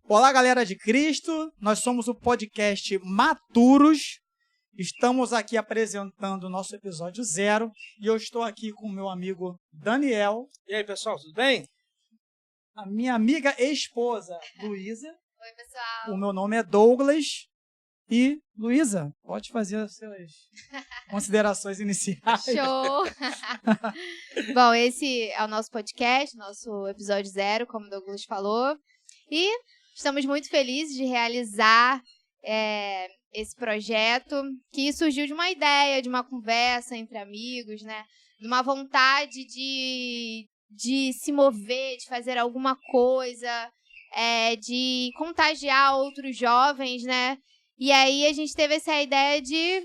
Olá, galera de Cristo, nós somos o podcast Maturos, estamos aqui apresentando o nosso episódio 0 e eu estou aqui com o meu amigo Daniel. E aí, pessoal, tudo bem? A minha amiga esposa, Luísa. Oi, pessoal. O meu nome é Douglas e, Luísa, pode fazer as suas considerações iniciais. Show! Bom, esse é o nosso podcast, nosso episódio 0, como o Douglas falou. E estamos muito felizes de realizar esse projeto, que surgiu de uma ideia, de uma conversa entre amigos, né? De uma vontade de se mover, de fazer alguma coisa, de contagiar outros jovens, né? E aí a gente teve essa ideia de,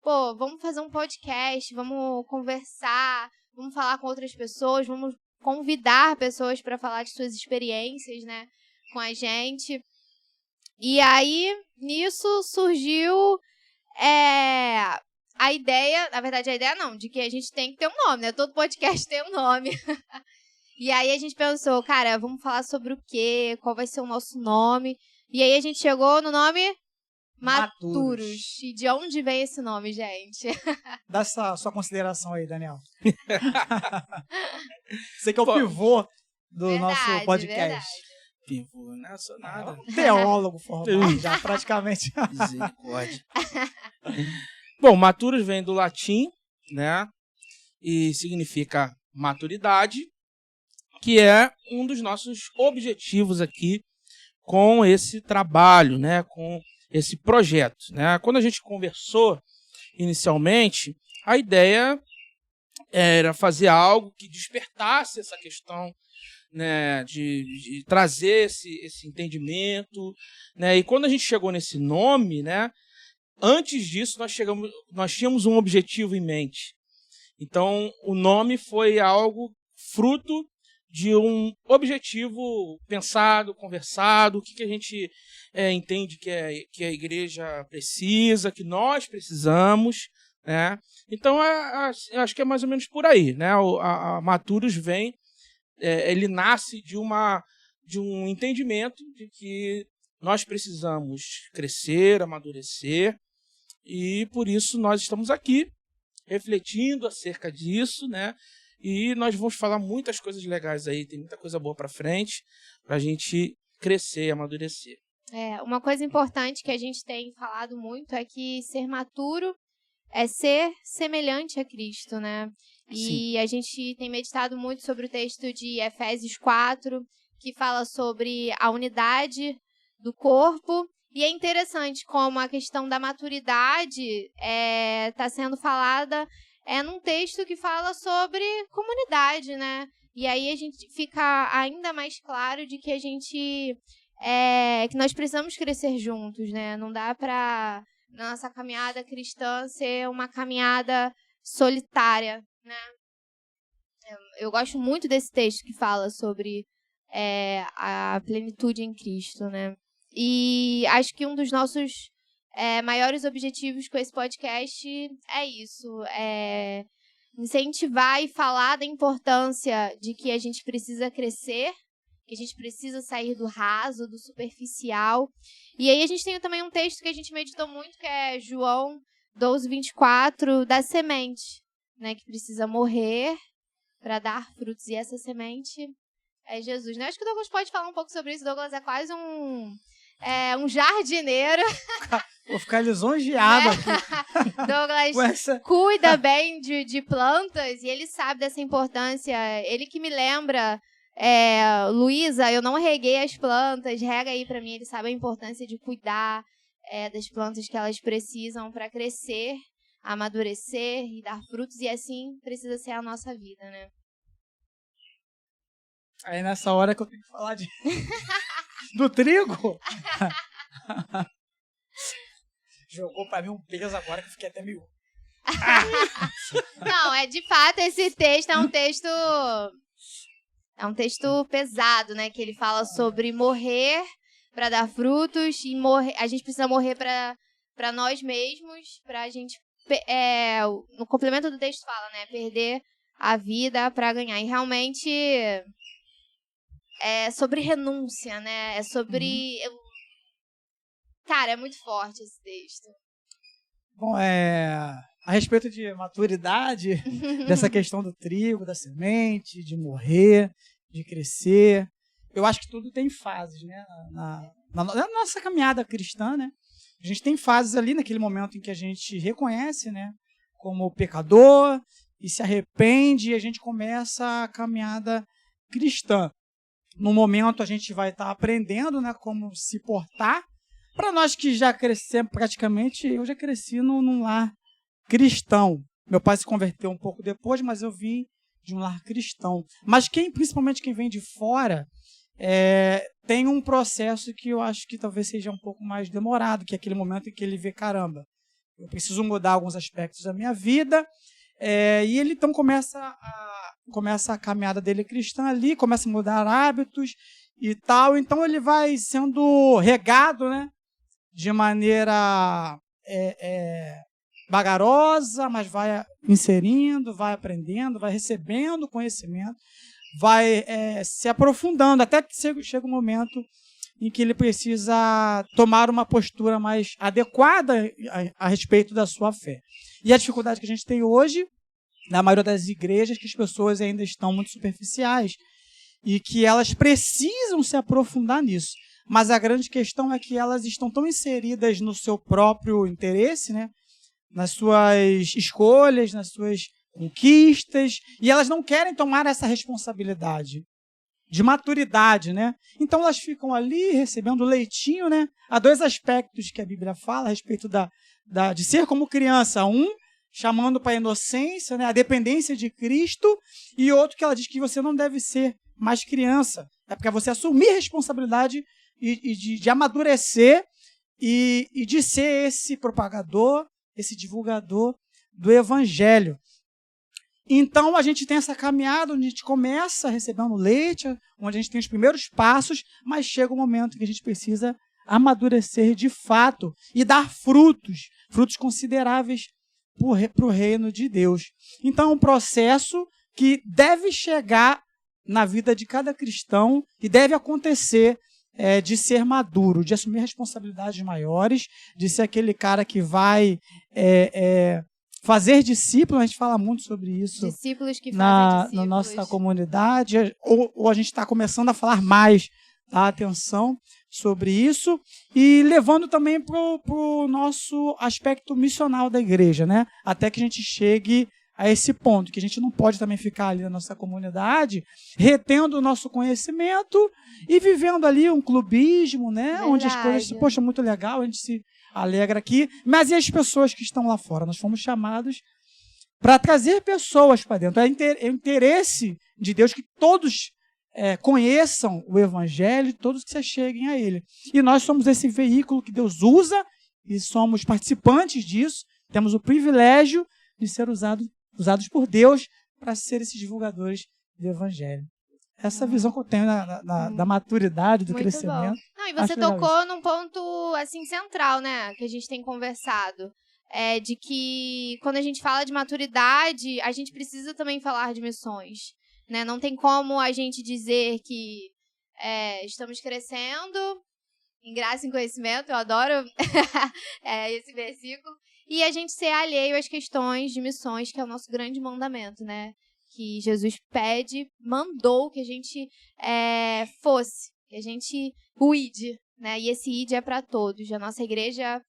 vamos fazer um podcast, vamos conversar, vamos falar com outras pessoas, vamos convidar pessoas para falar de suas experiências, né, com a gente. E aí, nisso surgiu a ideia, na verdade a ideia não, de que a gente tem que ter um nome, né? Todo podcast tem um nome. E aí a gente pensou, cara, vamos falar sobre o quê? Qual vai ser o nosso nome? E aí a gente chegou no nome Maturos. E de onde vem esse nome, gente? Dá essa sua consideração aí, Daniel. Você que é o pivô do nosso podcast. Verdade. Pivô, não sou nada. Teólogo formado, já praticamente. Misericórdia. Bom, maturos vem do latim, né? E significa maturidade, que é um dos nossos objetivos aqui com esse trabalho, né? Com esse projeto, né? Quando a gente conversou inicialmente, a ideia era fazer algo que despertasse essa questão, né, de trazer esse entendimento, né? E quando a gente chegou nesse nome, né, antes disso nós tínhamos um objetivo em mente. Então o nome foi algo fruto de um objetivo pensado, conversado, o que a gente entende que a igreja precisa, que nós precisamos, né? Então, eu acho que é mais ou menos por aí, né? A Maturos vem, ele nasce de um entendimento de que nós precisamos crescer, amadurecer, e por isso nós estamos aqui refletindo acerca disso, né? E nós vamos falar muitas coisas legais aí, tem muita coisa boa para frente, para a gente crescer e amadurecer. Uma coisa importante que a gente tem falado muito é que ser maturo é ser semelhante a Cristo, né? E a gente tem meditado muito sobre o texto de Efésios 4, que fala sobre a unidade do corpo. E é interessante como a questão da maturidade está sendo falada num texto que fala sobre comunidade, né? E aí a gente fica ainda mais claro de que a gente que nós precisamos crescer juntos, né? Não dá para nossa caminhada cristã ser uma caminhada solitária, né? Eu gosto muito desse texto que fala sobre a plenitude em Cristo, né? E acho que um dos nossos maiores objetivos com esse podcast é isso, incentivar e falar da importância de que a gente precisa crescer, que a gente precisa sair do raso, do superficial. E aí a gente tem também um texto que a gente meditou muito, que é João 12:24, da semente, né, que precisa morrer para dar frutos, e essa semente é Jesus, né? Acho que o Douglas pode falar um pouco sobre isso. O Douglas é quase um jardineiro. Vou ficar lisonjeado aqui. Douglas cuida bem de plantas e ele sabe dessa importância. Ele que me lembra, Luísa, eu não reguei as plantas, rega aí pra mim. Ele sabe a importância de cuidar das plantas, que elas precisam para crescer, amadurecer e dar frutos, e assim precisa ser a nossa vida, né? Aí nessa hora que eu tenho que falar do trigo. Jogou pra mim um peso agora que eu fiquei até meio... Não, de fato, esse texto é um texto pesado, né? Que ele fala sobre morrer para dar frutos e a gente precisa morrer para nós mesmos, para a gente, no complemento do texto fala, né? Perder a vida para ganhar. E realmente é sobre renúncia, né? É sobre... Cara, é muito forte esse texto. Bom, a respeito de maturidade, dessa questão do trigo, da semente, de morrer, de crescer, eu acho que tudo tem fases, né? Na nossa caminhada cristã, né? A gente tem fases ali naquele momento em que a gente reconhece, né, como pecador e se arrepende, e a gente começa a caminhada cristã. No momento a gente vai estar aprendendo, né, como se portar. Para nós que já crescemos praticamente, eu já cresci num lar cristão. Meu pai se converteu um pouco depois, mas eu vim de um lar cristão. Mas principalmente quem vem de fora, tem um processo que eu acho que talvez seja um pouco mais demorado, que é aquele momento em que ele vê, caramba, eu preciso mudar alguns aspectos da minha vida, e ele então começa a caminhada dele cristã ali, começa a mudar hábitos e tal, então ele vai sendo regado, né, de maneira vagarosa, mas vai inserindo, vai aprendendo, vai recebendo conhecimento, vai se aprofundando, até que chega um momento em que ele precisa tomar uma postura mais adequada a respeito da sua fé. E a dificuldade que a gente tem hoje, na maioria das igrejas, que as pessoas ainda estão muito superficiais e que elas precisam se aprofundar nisso. Mas a grande questão é que elas estão tão inseridas no seu próprio interesse, né? Nas suas escolhas, nas suas conquistas, e elas não querem tomar essa responsabilidade de maturidade, né? Então elas ficam ali recebendo leitinho, né? Há dois aspectos que a Bíblia fala a respeito de ser como criança. Um, chamando para a inocência, né? A dependência de Cristo, e outro que ela diz que você não deve ser mais criança. É porque você assumir responsabilidade e de amadurecer e de ser esse propagador, esse divulgador do Evangelho. Então, a gente tem essa caminhada onde a gente começa recebendo leite, onde a gente tem os primeiros passos, mas chega um momento que a gente precisa amadurecer de fato e dar frutos consideráveis para o reino de Deus. Então, é um processo que deve chegar na vida de cada cristão e deve acontecer de ser maduro, de assumir responsabilidades maiores, de ser aquele cara que vai fazer discípulos. A gente fala muito sobre isso. Discípulos que fazem discípulos. Na nossa comunidade, ou a gente está começando a falar mais, tá? Atenção sobre isso, e levando também para o nosso aspecto missional da igreja, né? Até que a gente chegue a esse ponto, que a gente não pode também ficar ali na nossa comunidade retendo o nosso conhecimento e vivendo ali um clubismo, né? Verdade. Onde as coisas, poxa, muito legal, a gente se alegra aqui, mas e as pessoas que estão lá fora? Nós fomos chamados para trazer pessoas para dentro. É o interesse de Deus que todos conheçam o Evangelho, todos que se cheguem a Ele. E nós somos esse veículo que Deus usa e somos participantes disso, temos o privilégio de ser usados por Deus para ser esses divulgadores do Evangelho. Essa visão que eu tenho da maturidade, do muito crescimento. Não, e você tocou num ponto assim central, né, que a gente tem conversado, de que quando a gente fala de maturidade, a gente precisa também falar de missões, né? Não tem como a gente dizer que estamos crescendo em graça e em conhecimento, eu adoro esse versículo, e a gente ser alheio às questões de missões, que é o nosso grande mandamento, né? Que Jesus mandou que a gente fosse, que a gente ide, né? E esse ide é para todos. A nossa igreja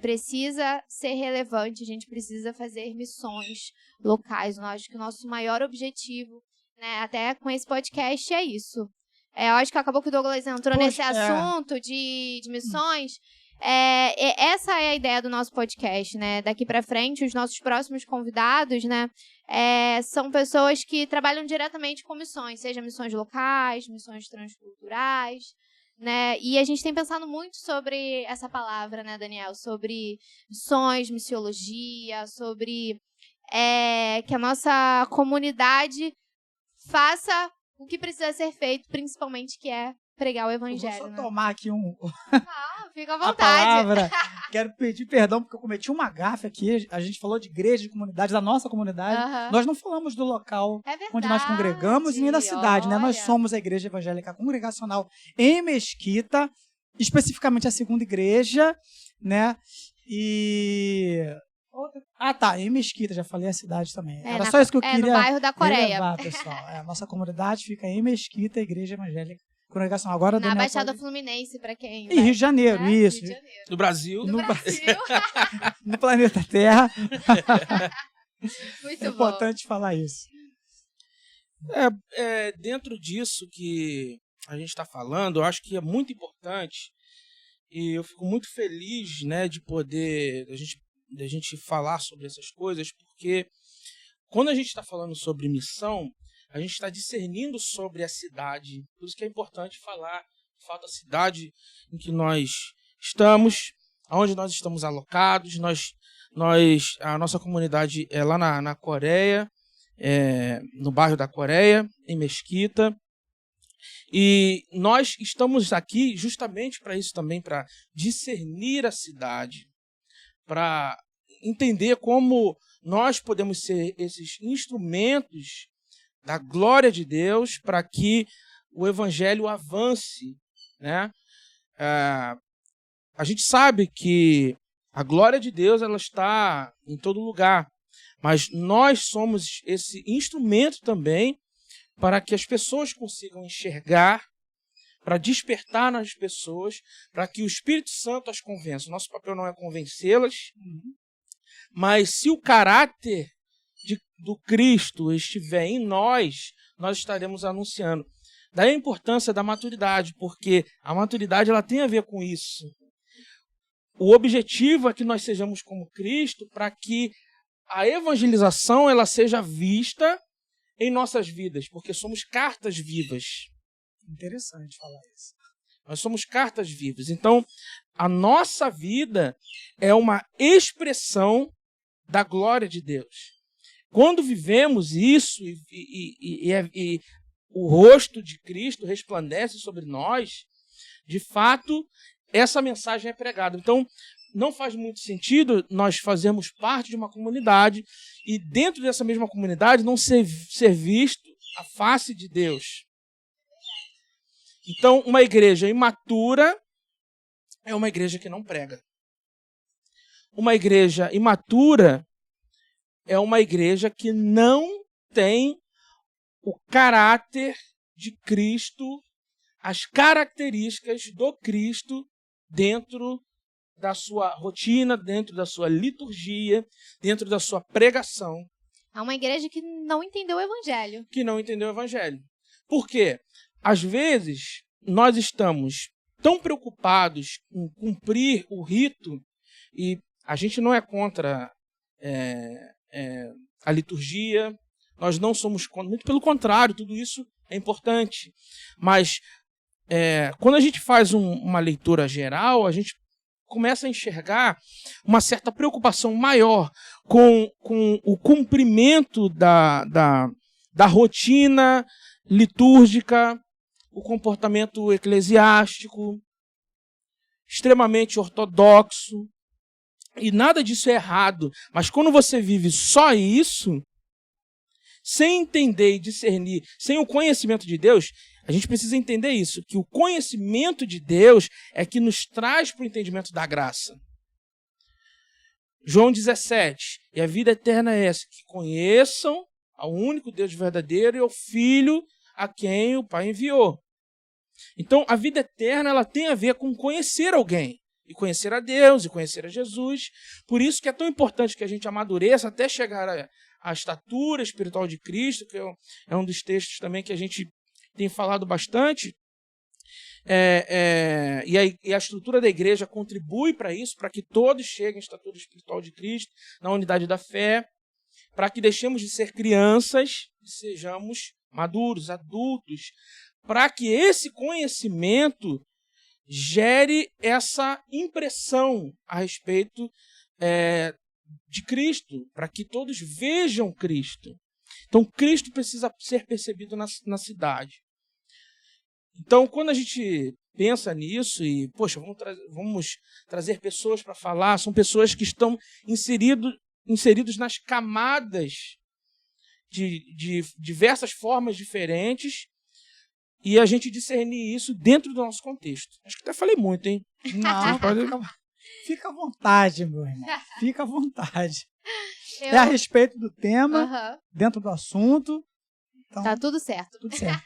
precisa ser relevante, a gente precisa fazer missões locais. Eu acho que o nosso maior objetivo, né, até com esse podcast, é isso. Eu acho que acabou que o Douglas entrou nesse assunto de missões. Essa é a ideia do nosso podcast, né? Daqui para frente, os nossos próximos convidados, né, são pessoas que trabalham diretamente com missões, seja missões locais, missões transculturais, né? E a gente tem pensado muito sobre essa palavra, né, Daniel? Sobre missões, missiologia, sobre que a nossa comunidade faça o que precisa ser feito, principalmente que é pregar o Evangelho. Eu vou só tomar aqui fica à a vontade. palavra. Quero pedir perdão porque eu cometi uma gafe aqui. A gente falou de igreja, de comunidade, da nossa comunidade. Nós não falamos do local onde nós congregamos nem da cidade, né? Nós somos a Igreja Evangélica Congregacional em Mesquita, especificamente a segunda igreja, né? E... em Mesquita, já falei a cidade também. Era só isso que eu queria no bairro da Coreia. relevar, pessoal. A nossa comunidade fica em Mesquita, Igreja Evangélica Congregacional. Agora, na Baixada Fluminense, para quem... E Rio de Janeiro, isso. Rio de Janeiro. Do Brasil. No Brasil. No planeta Terra. Muito é bom. importante falar isso. Dentro disso que a gente está falando, eu acho que é muito importante e eu fico muito feliz, né, de poder a gente falar sobre essas coisas, porque quando a gente está falando sobre missão, a gente está discernindo sobre a cidade. Por isso que é importante falar, de fato, a cidade em que nós estamos, onde nós estamos alocados. A nossa comunidade é lá na Coreia, no bairro da Coreia, em Mesquita. E nós estamos aqui justamente para isso também, para discernir a cidade, para entender como nós podemos ser esses instrumentos da glória de Deus para que o evangelho avance, né? A gente sabe que a glória de Deus ela está em todo lugar, mas nós somos esse instrumento também para que as pessoas consigam enxergar, para despertar nas pessoas, para que o Espírito Santo as convença. Nosso papel não é convencê-las, mas se o caráter do Cristo estiver em nós, nós estaremos anunciando. Daí a importância da maturidade, porque a maturidade ela tem a ver com isso. O objetivo é que nós sejamos como Cristo para que a evangelização ela seja vista em nossas vidas, porque somos cartas vivas. Interessante falar isso. Nós somos cartas vivas. Então, a nossa vida é uma expressão da glória de Deus. Quando vivemos isso e o rosto de Cristo resplandece sobre nós, de fato, essa mensagem é pregada. Então, não faz muito sentido nós fazermos parte de uma comunidade e dentro dessa mesma comunidade não ser visto a face de Deus. Então, uma igreja imatura é uma igreja que não prega. Uma igreja imatura é uma igreja que não tem o caráter de Cristo, as características do Cristo dentro da sua rotina, dentro da sua liturgia, dentro da sua pregação. É uma igreja que não entendeu o evangelho. Que não entendeu o evangelho. Por quê? Às vezes, nós estamos tão preocupados em cumprir o rito, e a gente não é contra a liturgia, nós não somos contra, muito pelo contrário, tudo isso é importante. Mas quando a gente faz uma leitura geral, a gente começa a enxergar uma certa preocupação maior com o cumprimento da rotina litúrgica, o comportamento eclesiástico, extremamente ortodoxo, e nada disso é errado. Mas quando você vive só isso, sem entender e discernir, sem o conhecimento de Deus, a gente precisa entender isso, que o conhecimento de Deus é que nos traz para o entendimento da graça. João 17, e a vida eterna é essa, que conheçam ao único Deus verdadeiro e ao Filho a quem o Pai enviou. Então, a vida eterna ela tem a ver com conhecer alguém, e conhecer a Deus, e conhecer a Jesus. Por isso que é tão importante que a gente amadureça até chegar à estatura espiritual de Cristo, que é um dos textos também que a gente tem falado bastante. E a estrutura da igreja contribui para isso, para que todos cheguem à estatura espiritual de Cristo, na unidade da fé, para que deixemos de ser crianças e sejamos maduros, adultos, para que esse conhecimento gere essa impressão a respeito de Cristo, para que todos vejam Cristo. Então, Cristo precisa ser percebido na cidade. Então, quando a gente pensa nisso e, poxa, vamos trazer pessoas para falar, são pessoas que estão inseridos nas camadas de diversas formas diferentes e a gente discernir isso dentro do nosso contexto. Acho que até falei muito, hein? Não, fica à vontade, meu irmão. Fica à vontade. É a respeito do tema, dentro do assunto. Então, tá tudo certo. Tudo certo.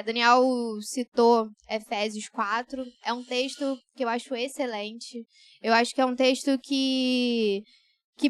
Daniel citou Efésios 4. É um texto que eu acho excelente. Eu acho que é um texto que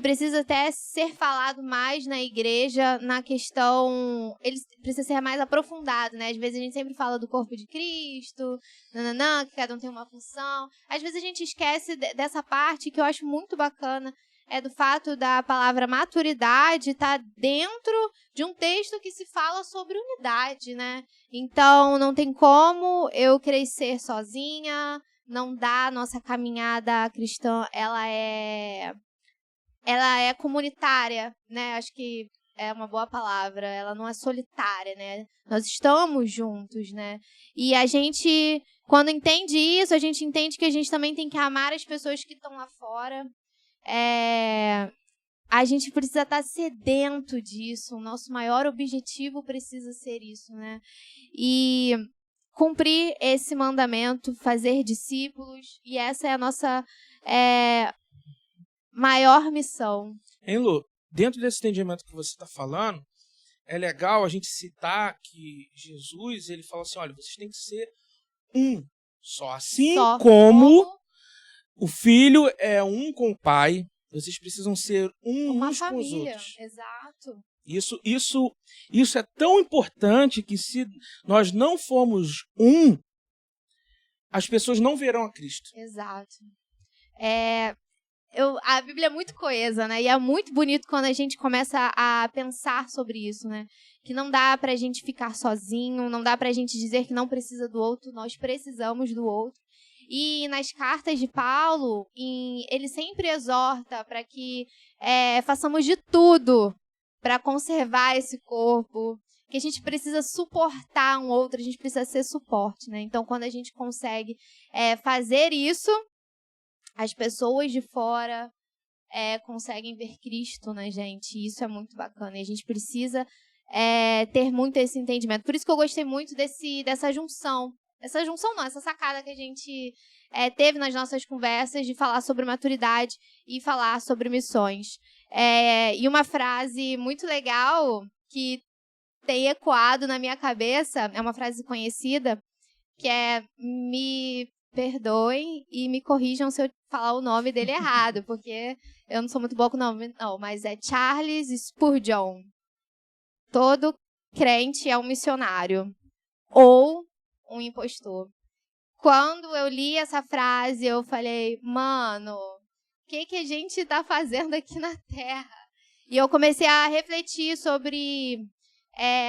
precisa até ser falado mais na igreja, na questão... Ele precisa ser mais aprofundado, né? Às vezes a gente sempre fala do corpo de Cristo, que cada um tem uma função. Às vezes a gente esquece dessa parte que eu acho muito bacana, é do fato da palavra maturidade estar dentro de um texto que se fala sobre unidade, né? Então, não tem como eu crescer sozinha, não dá. Nossa caminhada cristã, ela é comunitária, né? Acho que é uma boa palavra. Ela não é solitária, né? Nós estamos juntos, né? E a gente, quando entende isso, a gente entende que a gente também tem que amar as pessoas que estão lá fora. A gente precisa estar sedento disso. O nosso maior objetivo precisa ser isso, né? E cumprir esse mandamento, fazer discípulos. E essa é a nossa maior missão. Hein, Lu? Dentro desse entendimento que você está falando, é legal a gente citar que Jesus, ele fala assim, olha, vocês têm que ser um só. Assim como o filho é um com o pai, vocês precisam ser uns com os outros. Exato. Isso é tão importante que se nós não formos as pessoas não verão a Cristo. Exato. A Bíblia é muito coesa, né? E é muito bonito quando a gente começa a pensar sobre isso, né? Que não dá pra gente ficar sozinho, não dá pra gente dizer que não precisa do outro, nós precisamos do outro. E nas cartas de Paulo, ele sempre exorta para que façamos de tudo para conservar esse corpo, que a gente precisa suportar um outro, a gente precisa ser suporte, né? Então, quando a gente consegue fazer isso, as pessoas de fora conseguem ver Cristo, né, gente? E isso é muito bacana. E a gente precisa ter muito esse entendimento. Por isso que eu gostei muito dessa junção. Essa sacada que a gente teve nas nossas conversas de falar sobre maturidade e falar sobre missões. E uma frase muito legal que tem ecoado na minha cabeça, é uma frase conhecida, que é: me perdoem e me corrijam se eu falar o nome dele errado, porque eu não sou muito boa com o nome, não, mas é Charles Spurgeon. Todo crente é um missionário. Ou um impostor. Quando eu li essa frase, eu falei, mano, o que a gente tá fazendo aqui na Terra? E eu comecei a refletir sobre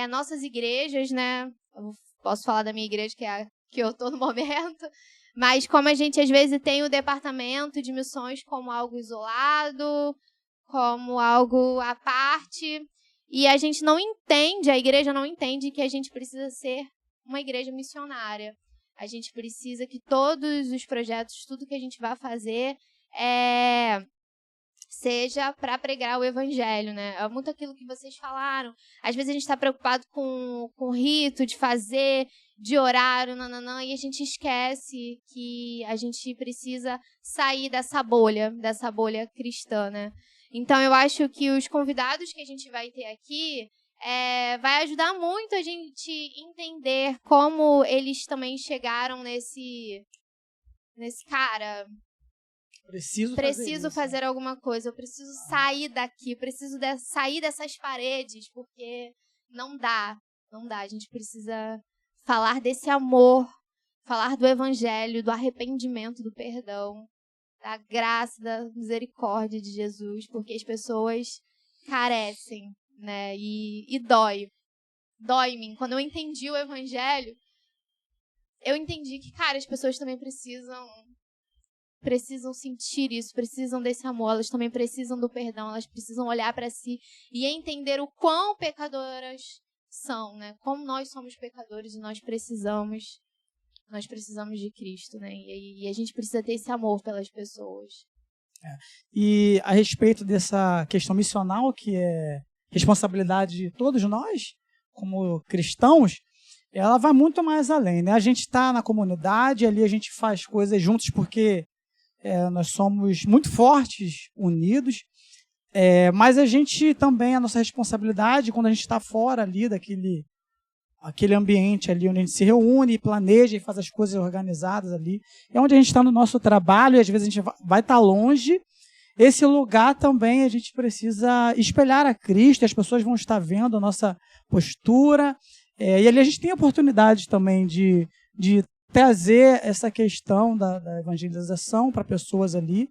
nossas igrejas, né? Eu posso falar da minha igreja, que é a que eu tô no momento, mas como a gente às vezes tem o departamento de missões como algo isolado, como algo à parte, e a gente não entende, a igreja não entende que a gente precisa ser uma igreja missionária. A gente precisa que todos os projetos, tudo que a gente vai fazer, seja para pregar o evangelho, né? É muito aquilo que vocês falaram. Às vezes a gente está preocupado com o rito de fazer, de orar, e a gente esquece que a gente precisa sair dessa bolha cristã, né? Então eu acho que os convidados que a gente vai ter aqui vai ajudar muito a gente entender como eles também chegaram nesse cara. Preciso fazer alguma coisa, eu preciso sair daqui, preciso sair dessas paredes, porque não dá, a gente precisa falar desse amor, falar do evangelho, do arrependimento, do perdão, da graça, da misericórdia de Jesus, porque as pessoas carecem, né? E dói-me. Quando eu entendi o evangelho, eu entendi que, cara, as pessoas também precisam sentir isso, precisam desse amor, elas também precisam do perdão, elas precisam olhar para si e entender o quão pecadoras são, né? Como nós somos pecadores e nós precisamos de Cristo, né? E a gente precisa ter esse amor pelas pessoas. E a respeito dessa questão missional, que é responsabilidade de todos nós, como cristãos, ela vai muito mais além, né? A gente está na comunidade, ali a gente faz coisas juntos porque nós somos muito fortes, unidos, mas a gente também, a nossa responsabilidade, quando a gente está fora ali aquele ambiente ali onde a gente se reúne, planeja e faz as coisas organizadas ali, é onde a gente está no nosso trabalho e às vezes a gente vai estar longe. Esse lugar também a gente precisa espelhar a Cristo, as pessoas vão estar vendo a nossa postura, e ali a gente tem a oportunidade também de trazer essa questão da evangelização para pessoas ali,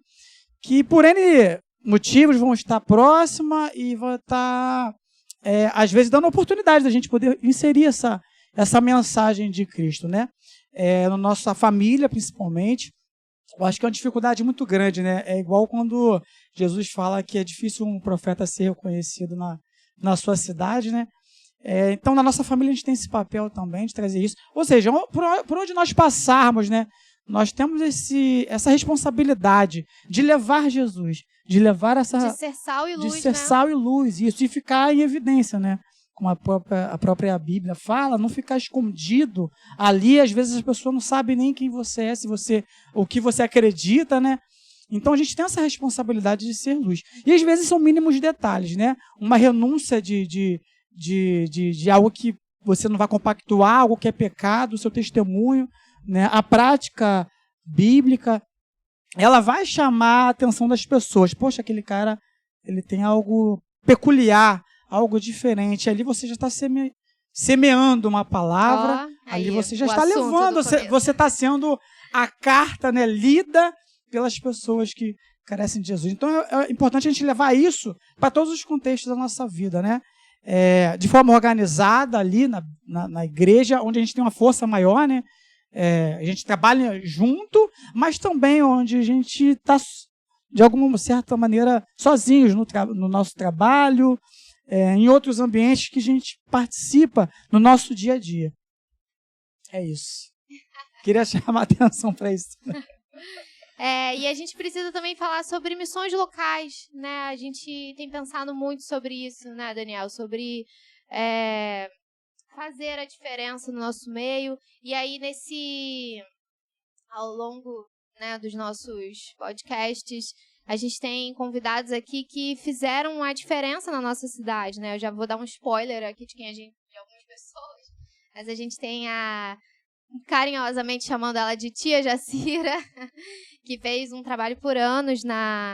que por N motivos vão estar próximas e vão estar, às vezes, dando a oportunidade da gente poder inserir essa mensagem de Cristo, né? Na nossa família, principalmente. Eu acho que é uma dificuldade muito grande, né? É igual quando Jesus fala que é difícil um profeta ser reconhecido na sua cidade, né? Então, na nossa família, a gente tem esse papel também de trazer isso. Ou seja, por onde nós passarmos, né, nós temos essa responsabilidade de levar Jesus, de levar essa... De ser sal e luz, de ser sal e luz, isso, e ficar em evidência, né? Como a própria Bíblia fala, não ficar escondido ali. Às vezes as pessoas não sabem nem quem você é, o que você acredita, né? Então, a gente tem essa responsabilidade de ser luz. E, às vezes, são mínimos detalhes, né? Uma renúncia de algo que você não vai compactuar, algo que é pecado, o seu testemunho, né? A prática bíblica, ela vai chamar a atenção das pessoas. Poxa, aquele cara, ele tem algo peculiar, algo diferente. Ali você já está semeando uma palavra, ali você já está levando, você está sendo a carta, né, lida pelas pessoas que carecem de Jesus. Então é importante a gente levar isso para todos os contextos da nossa vida, né? De forma organizada ali na igreja, onde a gente tem uma força maior, né? A gente trabalha junto, mas também onde a gente está, de alguma certa maneira, sozinhos no nosso trabalho, em outros ambientes que a gente participa no nosso dia a dia. É isso. Queria chamar a atenção para isso. E a gente precisa também falar sobre missões locais, né? A gente tem pensado muito sobre isso, né, Daniel? Sobre fazer a diferença no nosso meio. E aí, ao longo, né, dos nossos podcasts, a gente tem convidados aqui que fizeram a diferença na nossa cidade, né? Eu já vou dar um spoiler aqui de algumas pessoas. Mas a gente tem carinhosamente chamando ela de Tia Jacira, que fez um trabalho por anos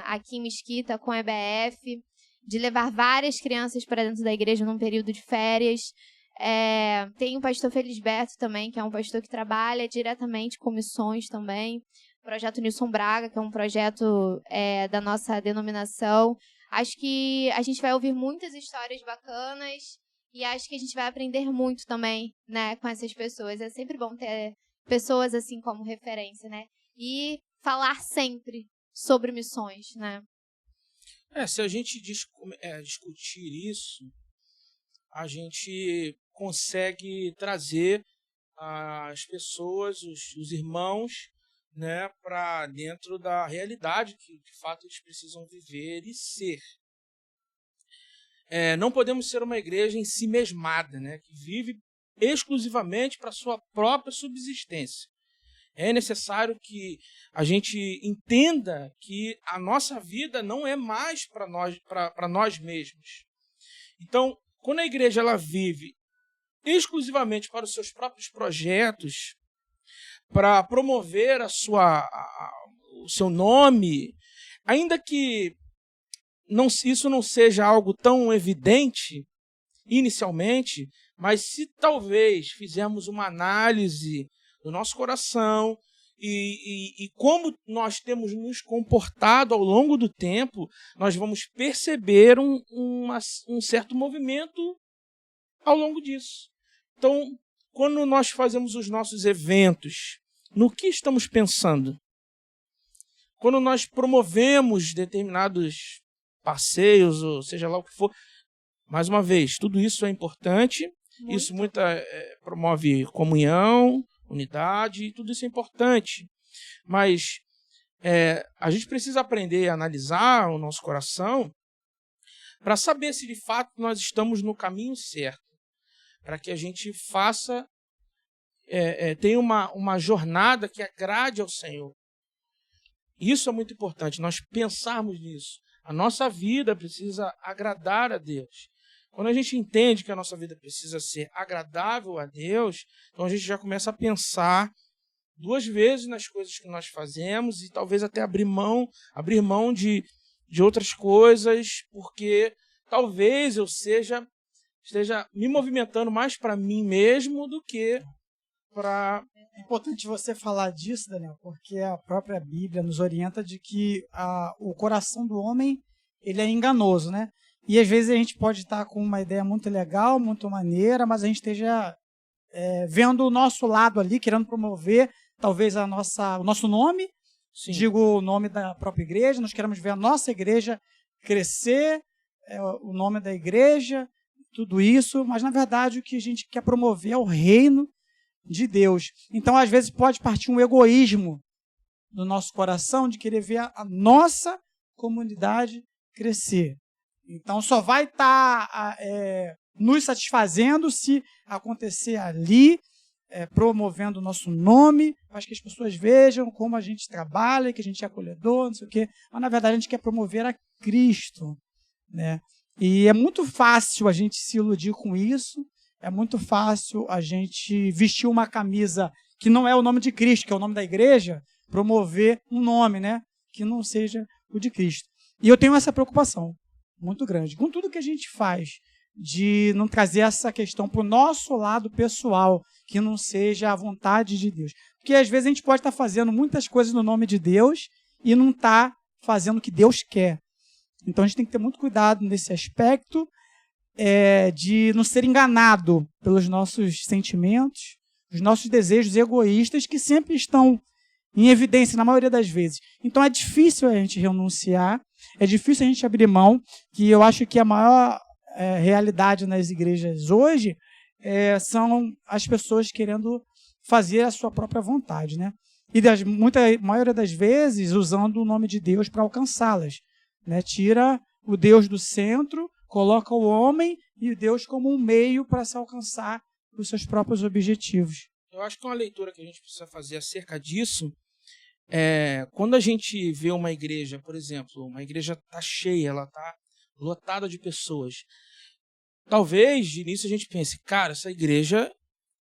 aqui em Mesquita com a EBF, de levar várias crianças para dentro da igreja num período de férias. Tem o pastor Felisberto também, que é um pastor que trabalha diretamente com missões também. O projeto Nilson Braga, que é um projeto da nossa denominação. Acho que a gente vai ouvir muitas histórias bacanas e acho que a gente vai aprender muito também, né, com essas pessoas. É sempre bom ter pessoas assim como referência, né? E falar sempre sobre missões, né? Se a gente discutir isso, a gente consegue trazer as pessoas, os irmãos, né, para dentro da realidade que, de fato, eles precisam viver e ser. Não podemos ser uma igreja em si mesmada, né, que vive exclusivamente para a sua própria subsistência. É necessário que a gente entenda que a nossa vida não é mais para nós mesmos. Então, quando a igreja ela vive exclusivamente para os seus próprios projetos, para promover o seu nome, ainda que isso não seja algo tão evidente inicialmente, mas se talvez fizermos uma análise do nosso coração e como nós temos nos comportado ao longo do tempo, nós vamos perceber um certo movimento ao longo disso. Então, quando nós fazemos os nossos eventos, no que estamos pensando? Quando nós promovemos determinados passeios, ou seja lá o que for, mais uma vez, tudo isso é importante, Isso promove comunhão, unidade, tudo isso é importante. Mas a gente precisa aprender a analisar o nosso coração para saber se de fato nós estamos no caminho certo, para que a gente faça, tenha uma jornada que agrade ao Senhor. Isso é muito importante, nós pensarmos nisso. A nossa vida precisa agradar a Deus. Quando a gente entende que a nossa vida precisa ser agradável a Deus, então a gente já começa a pensar 2 vezes nas coisas que nós fazemos e talvez até abrir mão de outras coisas, porque talvez eu esteja me movimentando mais para mim mesmo do que para... É importante você falar disso, Daniel, porque a própria Bíblia nos orienta de que o coração do homem ele é enganoso, né? E às vezes a gente pode estar com uma ideia muito legal, muito maneira, mas a gente esteja vendo o nosso lado ali, querendo promover talvez o nosso nome, Sim. Digo o nome da própria igreja, nós queremos ver a nossa igreja crescer, o nome da igreja, tudo isso, mas na verdade o que a gente quer promover é o reino de Deus. Então, às vezes, pode partir um egoísmo no nosso coração de querer ver a nossa comunidade crescer. Então, só vai estar nos satisfazendo se acontecer ali, promovendo o nosso nome, para que as pessoas vejam como a gente trabalha, que a gente é acolhedor, não sei o quê. Mas, na verdade, a gente quer promover a Cristo, né? E é muito fácil a gente se iludir com isso. É muito fácil a gente vestir uma camisa que não é o nome de Cristo, que é o nome da igreja, promover um nome, né, que não seja o de Cristo. E eu tenho essa preocupação muito grande com tudo que a gente faz, de não trazer essa questão para o nosso lado pessoal, que não seja a vontade de Deus. Porque às vezes a gente pode estar fazendo muitas coisas no nome de Deus e não estar fazendo o que Deus quer. Então a gente tem que ter muito cuidado nesse aspecto, de não ser enganado pelos nossos sentimentos, os nossos desejos egoístas que sempre estão em evidência na maioria das vezes. Então é difícil a gente renunciar, é difícil a gente abrir mão, que eu acho que a maior realidade nas igrejas hoje são as pessoas querendo fazer a sua própria vontade, né? E maioria das vezes usando o nome de Deus para alcançá-las, né? Tira o Deus do centro, coloca o homem e Deus como um meio para se alcançar os seus próprios objetivos. Eu acho que uma leitura que a gente precisa fazer acerca disso quando a gente vê uma igreja, por exemplo, uma igreja está cheia, ela está lotada de pessoas. Talvez, de início, a gente pense, cara, essa igreja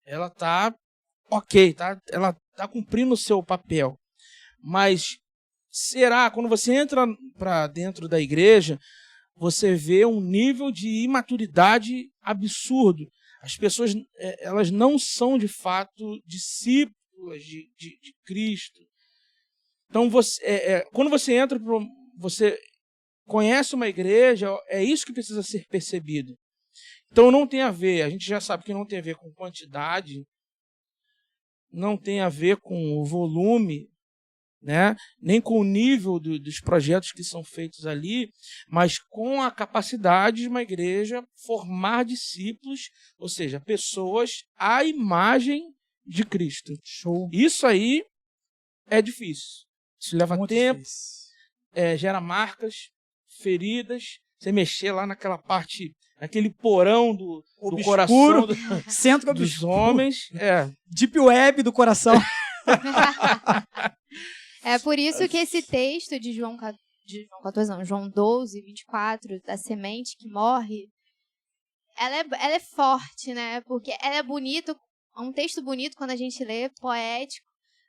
ela está ok, ela está cumprindo o seu papel. Mas será, quando você entra para dentro da igreja, você vê um nível de imaturidade absurdo. As pessoas elas não são, de fato, discípulas de Cristo. Então, quando você entra, você conhece uma igreja, é isso que precisa ser percebido. Então, não tem a ver, a gente já sabe que não tem a ver com quantidade, não tem a ver com o volume, né? Nem com o nível dos projetos que são feitos ali, mas com a capacidade de uma igreja formar discípulos, ou seja, pessoas à imagem de Cristo. Show. Isso aí é difícil. Isso leva Muito tempo, difícil. gera marcas, feridas, você mexer lá naquela parte, naquele porão do coração centro dos obscuro, homens. Deep web do coração. É por isso que esse texto de João 12, 24, da semente que morre, ela é forte, né? Porque ela é bonito, é um texto bonito quando a gente lê, poético,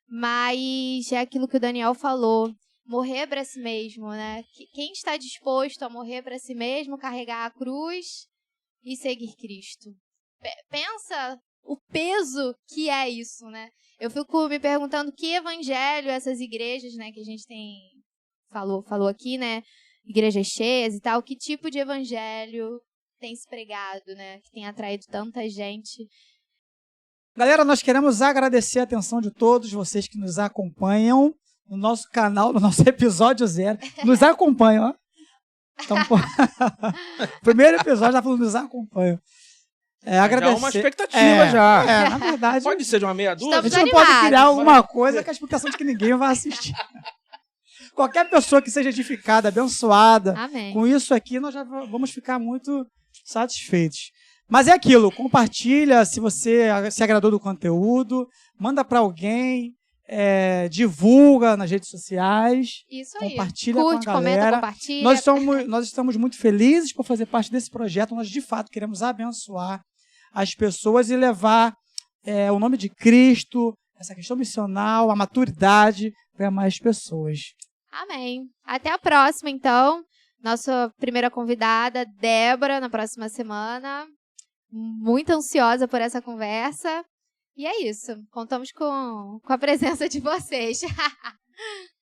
mas é aquilo que o Daniel falou, morrer para si mesmo, né? Quem está disposto a morrer para si mesmo, carregar a cruz e seguir Cristo? Pensa o peso que é isso, né? Eu fico me perguntando que evangelho essas igrejas, né, que a gente tem falou aqui, né, igrejas cheias e tal, que tipo de evangelho tem se pregado, né, que tem atraído tanta gente. Galera, nós queremos agradecer a atenção de todos vocês que nos acompanham no nosso canal, no nosso episódio 0. Nos acompanham, ó. Então, primeiro episódio já falou, nos acompanham. agradecer. Já é uma expectativa já. Na verdade, Pode ser de uma meia dúzia? a gente Estamos não pode animados. criar alguma coisa com a expectação de que ninguém vai assistir. Qualquer pessoa que seja edificada, abençoada, Amém. com isso aqui, nós já vamos ficar muito satisfeitos. Mas é aquilo, compartilha se você se agradou do conteúdo, manda para alguém, divulga nas redes sociais, Isso aí. compartilha Curte, com a galera. comenta, compartilha. Nós estamos muito felizes por fazer parte desse projeto. Nós, de fato, queremos abençoar as pessoas e levar o nome de Cristo, essa questão missional, a maturidade para mais pessoas. Amém. Até a próxima, então. Nossa primeira convidada, Débora, na próxima semana. Muito ansiosa por essa conversa. E é isso. Contamos com a presença de vocês.